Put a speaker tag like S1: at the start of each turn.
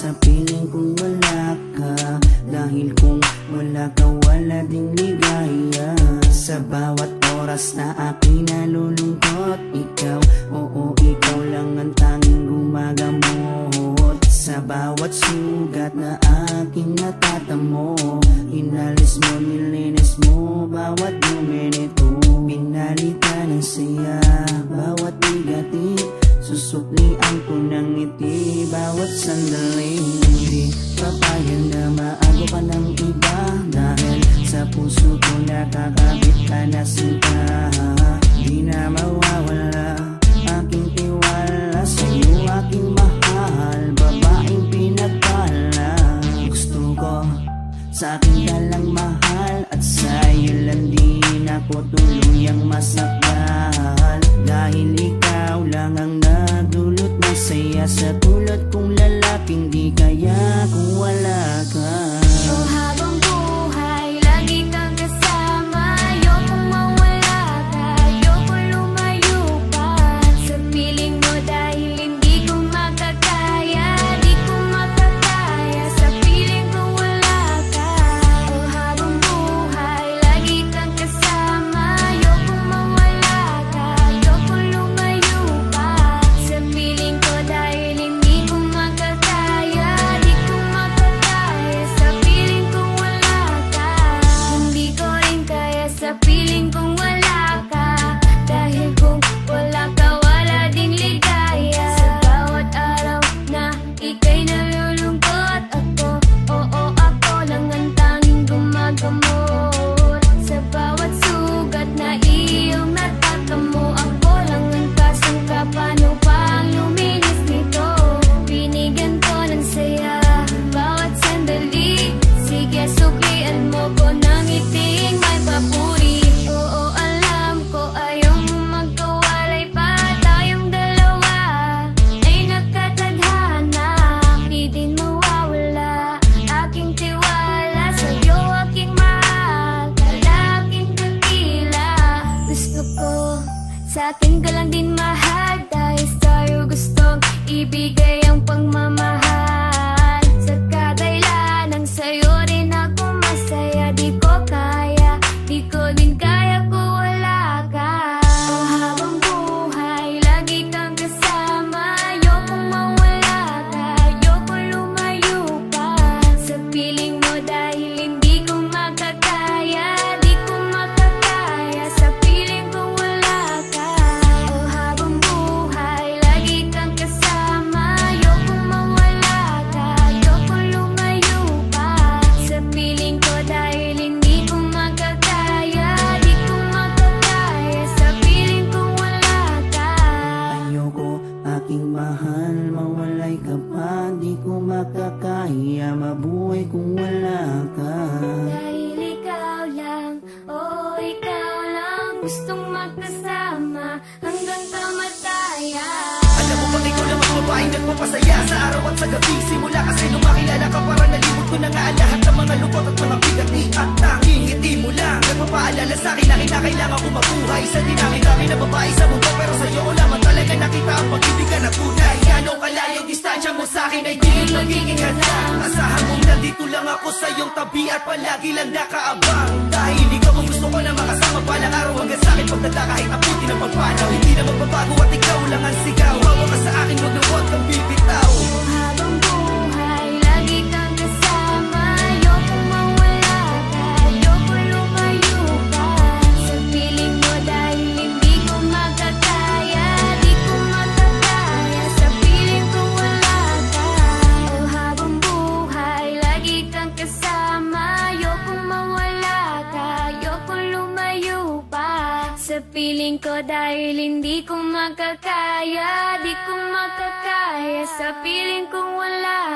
S1: sa piling kong wala ka. Dahil kung wala ka, wala ding ligaya. Sa bawat oras na aking nalulungkot, ikaw, oo, ikaw lang ang tanging gumagamot. Sa bawat sugat na aking natatamo, inalis mo, nilinis mo bawat minuto. Pinalitan ng saya bawat bigatin, susuklian ko ng ngiti bawat sandali. Hindi papayag na maago ka ng iba, dahil sa puso ko nakakabit ka na sinta. Di na mawawala aking tiwala sa'yo, aking mahal, babaeng pinagpala. Gusto ko sa akin ka lang mahal, at sa'yo lang din ako tuluyang masakal. Dahil ikaw lang ang nagdulot ng saya, sa tulad kong lalaking di kaya kung wala ka.
S2: Oh, habang buhay, lagi kang kasama. Ayokong mawala ka, ayokong lumayo pa sa piling mo, dahil hindi ko makakaya, di ko makakaya sa piling ko wala ka. Oh, habang buhay, lagi kang kasama. Ayokong mawala ka, ayokong lumayo pa sa piling ko, dahil hindi ko makakaya, di ko makakaya sa piling kong wala ka. Hindi ko rin kaya sa piling kong wala ka, dahil kung wala ka, wala ding ligaya. Sa bawat araw na ika'y nalulungkot, ako, oo, ako lang ang tanging gumagamot. Sa bawat sugat na iyong natatamo, ako lang ang kasangka. Paano pang luminis nito? Binigyan ko ng saya bawat sandali. Sige, suklian mo ko ng ngiting may papuri. Oo, alam ko ayaw mo magkawalay pa, tayong dalawa ay nagkatadhana. Di din mawawala aking tiwala sa'yo, aking mahal, lalaking dakila. Gusto ko sa akin ka lang din mahal, dahil sa'yo gustong ibigay ang pagmamahal. Sa kadailan ng sa'yo rin ako masaya, di ko kaya, di ko din kaya kung wala ka. Oh, habang buhay, lagi kang kasama. Ayokong mawala ka, ayokong lumayo pa sa piling mo, dahil hindi ko makakaya, di ko makakaya sa piling ko wala ka. Oh, habang buhay, lagi kang kasama. Ayokong mawala ka, ayokong lumayo pa sa piling ko, dahil hindi ko makakaya, di ko makakaya sa piling ko wala ka.
S1: Ayoko, aking mahal, mawalay ka pa. Di ko makakaya mabuhay kung wala ka.
S2: Dahil ikaw lang, oh ikaw lang, gustong magkasama hanggang kamatayan.
S3: Alam mo bang ikaw lang ang babaeng nagpapasaya sa araw at sa gabi? Simula kasi nung makilala ka, parang nalimot ko na nga lahat ng mga lungkot at mga bigat ni at tanging ngiti mo lang nagpapaalala sa'kin na kinakailangan ko mabuhay. Sa dinami-dami na babae sa mundo, pero sa'yo ko lamang talaga nakita ang pag-ibig ka na tunay. Gano'ng kalayo distansya mo sa'kin ay di magiging handa. Asahan mong nandito lang ako sa iyong tabi at palagi lang nakaabang. Dahil ikaw ang gusto ko na makasama balang araw hanggang sa'kin pagdala kahit abuti ng pagpanaw. Hindi na magbabago at ikaw lang ang sigaw. Hawa ka sa akin, huwag na huwag kang bibitaw.
S2: Oh, habang buhay, lagi kang kasama. Ayokong mawala ka, ayokong lumayo pa sa piling mo, dahil hindi ko makakaya, di ko makakaya sa piling ko wala ka. Oh, habang buhay, lagi kang kasama. Ayokong mawala ka, ayokong lumayo pa sa piling ko, dahil hindi ko makakaya, di ko makakaya sa piling kong wala